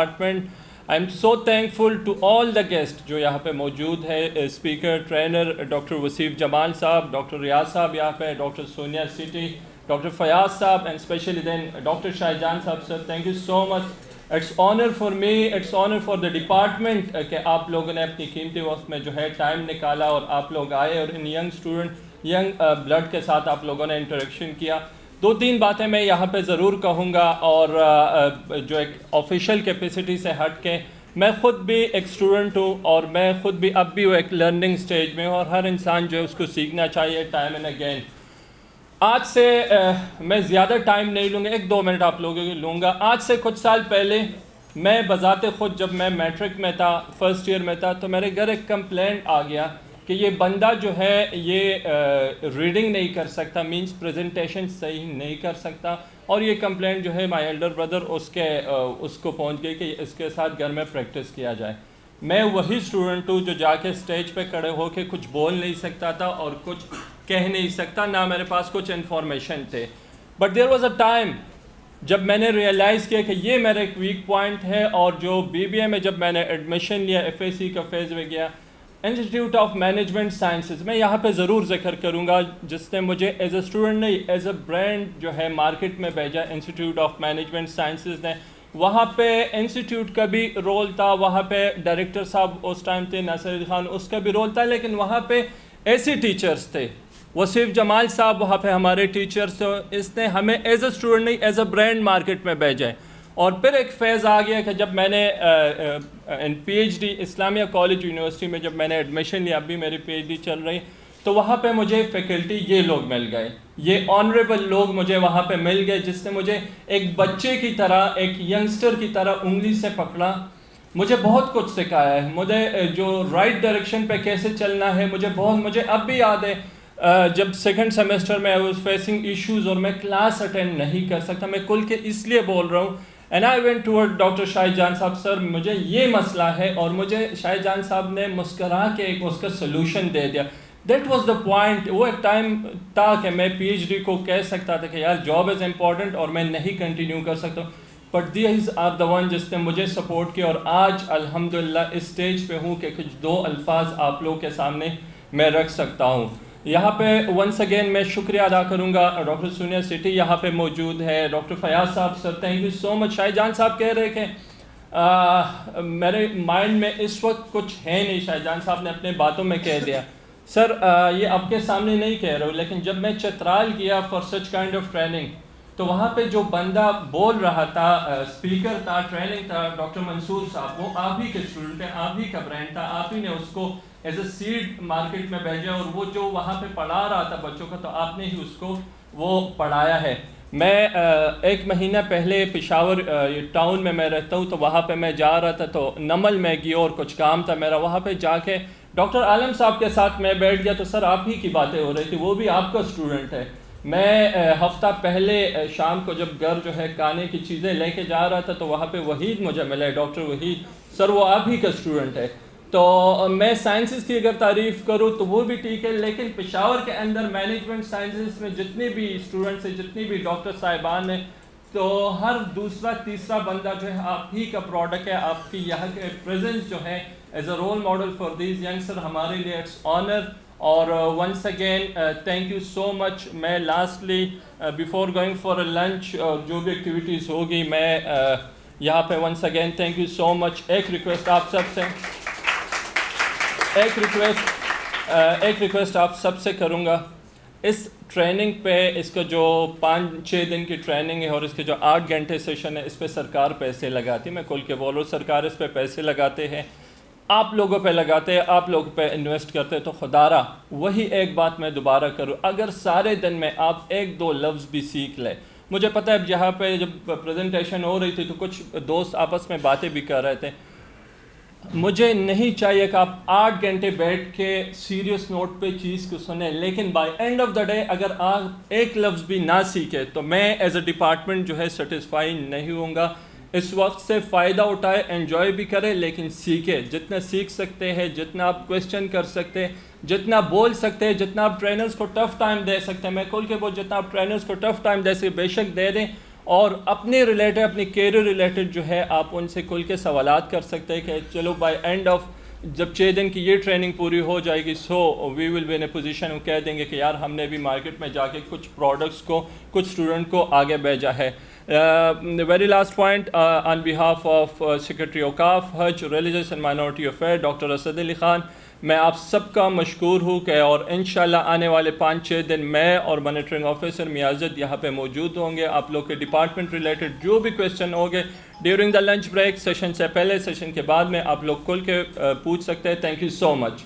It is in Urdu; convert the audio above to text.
Department. I am so thankful to all the guest جو یہاں پہ موجود ہے, speaker trainer doctor Wasif Jamal sahab, doctor Riaz sahab یہاں پہ, ڈاکٹر سونیا سٹی, doctor Fayyaz sahab, and specially dean doctor Shah Jan صاحب. Sir thank you so much. It's honour for me, it's honour for the department کہ آپ لوگوں نے اپنی قیمتی وقت میں جو ہے ٹائم نکالا اور آپ لوگ آئے اور ان ینگ اسٹوڈنٹ ینگ بلڈ کے ساتھ آپ لوگوں نے انٹریکشن کیا. 2-3 باتیں میں یہاں پہ ضرور کہوں گا, اور جو ایک آفیشیل کیپیسٹی سے ہٹ کے, میں خود بھی ایک اسٹوڈنٹ ہوں اور میں خود بھی اب بھی وہ ایک لرننگ سٹیج میں ہوں, اور ہر انسان جو ہے اس کو سیکھنا چاہیے ٹائم اینڈ اگین. آج سے میں زیادہ ٹائم نہیں لوں گا, 1-2 منٹ آپ لوگوں کے لوں گا. آج سے کچھ سال پہلے میں بذات خود جب میں میٹرک میں تھا, فرسٹ ایئر میں تھا, تو میرے گھر ایک کمپلینٹ آ گیا کہ یہ بندہ جو ہے یہ ریڈنگ نہیں کر سکتا, مینس پریزنٹیشن صحیح نہیں کر سکتا. اور یہ کمپلینٹ جو ہے مائی ایلڈر بردر اس کو پہنچ گئی کہ اس کے ساتھ گھر میں پریکٹس کیا جائے. میں وہی اسٹوڈنٹ ہوں جو جا کے اسٹیج پہ کھڑے ہو کے کچھ بول نہیں سکتا تھا اور کچھ کہہ نہیں سکتا, نہ میرے پاس کچھ انفارمیشن تھے. But there was a time جب میں نے ریئلائز کیا کہ یہ میرا ایک ویک پوائنٹ ہے, اور جو بی بی اے میں جب میں نے ایڈمیشن لیا, ایف اے سی کا فیز میں گیا, انسٹیٹیوٹ آف مینجمنٹ سائنسز, میں یہاں پہ ضرور ذکر کروں گا, جس نے مجھے ایز اے اسٹوڈنٹ نہیں ایز اے برانڈ جو ہے مارکیٹ میں بھیجا. انسٹیٹیوٹ آف مینجمنٹ سائنسز نے, وہاں پہ انسٹیٹیوٹ کا بھی رول تھا, وہاں پہ ڈائریکٹر صاحب اس ٹائم تھے ناصر علی خان, اس کا بھی رول تھا, لیکن وہاں پہ ایسے ٹیچرز تھے. وصیف جمال صاحب وہاں پہ ہمارے ٹیچرز تھے, اس نے ہمیں ایز اے اسٹوڈنٹ نہیں ایز اے برانڈ مارکیٹ میں بھیجا ہے. اور پھر ایک فیز آ گیا کہ جب میں نے پی ایچ ڈی اسلامیہ کالج یونیورسٹی میں جب میں نے ایڈمیشن لیا, اب بھی میری پی ایچ ڈی چل رہی, تو وہاں پہ مجھے فیکلٹی یہ لوگ مل گئے, یہ آنریبل لوگ مجھے وہاں پہ مل گئے, جس نے مجھے ایک بچے کی طرح, ایک ینگسٹر کی طرح انگلی سے پکڑا, مجھے بہت کچھ سکھایا ہے. مجھے جو رائٹ ڈائریکشن پہ کیسے چلنا ہے مجھے اب بھی یاد ہے. جب سیکنڈ سیمسٹر میں آئی واز فیسنگ ایشوز اور میں کلاس اٹینڈ نہیں کر سکتا, میں کھل کے اس لیے بول رہا ہوں, and I went toward doctor Shah Jan صاحب, سر مجھے یہ مسئلہ ہے, اور مجھے شاہ جان صاحب نے مسکرا کے ایک اس کا سلوشن دے دیا. That was the point. وہ ایک ٹائم تھا کہ میں پی ایچ ڈی کو کہہ سکتا تھا کہ یار جاب از امپورٹنٹ اور میں نہیں کنٹینیو کر سکتا ہوں, but these are the one جس نے مجھے سپورٹ کیا, اور آج الحمدللہ اس اسٹیج پہ ہوں کہ کچھ 2 الفاظ آپ لوگوں کے سامنے میں رکھ سکتا ہوں. یہاں پہ ونس اگین میں شکریہ ادا کروں گا, ڈاکٹر سونیا سٹی یہاں پہ موجود ہے, ڈاکٹر فیاض صاحب, سر تھینک یو سو مچ. شاہ جان صاحب کہہ رہے کہ میرے مائنڈ میں اس وقت کچھ ہے نہیں, شاہ جان صاحب نے اپنے باتوں میں کہہ دیا. سر یہ آپ کے سامنے نہیں کہہ رہا ہوں, لیکن جب میں چترال گیا for such kind of training, تو وہاں پہ جو بندہ بول رہا تھا, اسپیکر تھا, ٹریننگ تھا, ڈاکٹر منصور صاحب, وہ آپ ہی کے اسٹوڈنٹ ہیں, آپ ہی کا برانڈ تھا, آپ ہی نے اس کو ایز اے سیڈ مارکیٹ میں بھیجا, اور وہ جو وہاں پہ پڑھا رہا تھا بچوں کو, تو آپ نے ہی اس کو وہ پڑھایا ہے. میں 1 مہینہ پہلے پشاور ٹاؤن میں رہتا ہوں, تو وہاں پہ میں جا رہا تھا, تو نمل میں گیا اور کچھ کام تھا میرا, وہاں پہ جا کے ڈاکٹر عالم صاحب کے ساتھ میں بیٹھ گیا, تو سر آپ ہی کی باتیں ہو رہی تھی, وہ بھی آپ کا اسٹوڈنٹ ہے. میں ہفتہ پہلے شام کو جب گھر جو ہے کھانے کی چیزیں لے کے جا رہا تھا, تو وہاں پہ وحید مجھے ملے, ڈاکٹر وحید, سر وہ آپ ہی کا اسٹوڈنٹ ہے. تو میں سائنسز کی اگر تعریف کروں تو وہ بھی ٹھیک ہے, لیکن پشاور کے اندر مینجمنٹ سائنسز میں جتنے بھی اسٹوڈنٹس ہیں, جتنی بھی ڈاکٹر صاحبان ہیں, تو ہر دوسرا تیسرا بندہ جو ہے آپ ہی کا پروڈکٹ ہے. آپ کی یہاں کے پریزنس جو ہے as a role model for these youngster ہمارے لیے اٹس آنر. اور once again thank you so much. میں lastly before going for a lunch جو بھی ایکٹیویٹیز ہوگی, میں یہاں پہ once again thank you so much. ایک ریکویسٹ آپ سب سے کروں گا, اس ٹریننگ پہ, اس کا جو 5-6 دن کی ٹریننگ ہے اور اس کے جو 8 گھنٹے سیشن ہے, اس پہ سرکار پیسے لگاتی ہے. میں کھل کے بول رہا ہوں, سرکار اس پہ پیسے لگاتے ہیں, آپ لوگوں پہ لگاتے ہیں, آپ لوگ پہ انویسٹ کرتے. تو خدا را وہی ایک بات میں دوبارہ کروں, اگر سارے دن میں آپ 1-2 لفظ بھی سیکھ لیں. مجھے پتہ ہے یہاں پہ جب پریزنٹیشن ہو رہی تھی تو کچھ دوست آپس میں باتیں بھی کر رہے تھے, مجھے نہیں چاہیے کہ آپ 8 گھنٹے بیٹھ کے سیریس نوٹ پہ چیز کو سنیں, لیکن by and of the day اگر آپ ایک لفظ بھی نہ سیکھیں تو میں ایز اے ڈپارٹمنٹ جو ہے سیٹسفائی نہیں ہوں گا. اس وقت سے فائدہ اٹھائے, انجوائے بھی کرے, لیکن سیکھے. جتنا سیکھ سکتے ہیں, جتنا آپ کویسچن کر سکتے ہیں, جتنا بول سکتے ہیں, جتنا آپ ٹرینرز کو ٹف ٹائم دے سکتے ہیں, میں کھول کے بول, جتنا آپ ٹرینرز کو ٹف ٹائم دے سکتے بے شک دے دیں. اور اپنے ریلیٹڈ اپنی کیریئر ریلیٹڈ جو ہے آپ ان سے کھل کے سوالات کر سکتے ہیں کہ چلو بائی اینڈ آف جب 6 دن کی یہ ٹریننگ پوری ہو جائے گی سو وی will be in a position کہہ دیں گے کہ یار ہم نے بھی مارکیٹ میں جا کے کچھ پروڈکٹس کو کچھ اسٹوڈنٹ کو آگے بھیجا ہے. Very last point on behalf of secretary Auqaf Hajj religious and minority affair doctor Asad Ali Khan, میں آپ سب کا مشکور ہوں کہ اور انشاءاللہ آنے والے 5-6 دن میں اور مانیٹرنگ آفیسر میازد یہاں پہ موجود ہوں گے. آپ لوگ کے ڈپارٹمنٹ ریلیٹڈ جو بھی کویسچن ہوں گے during the lunch break, session سے پہلے سیشن کے بعد میں آپ لوگ کھل کے پوچھ سکتے ہیں. Thank you so much.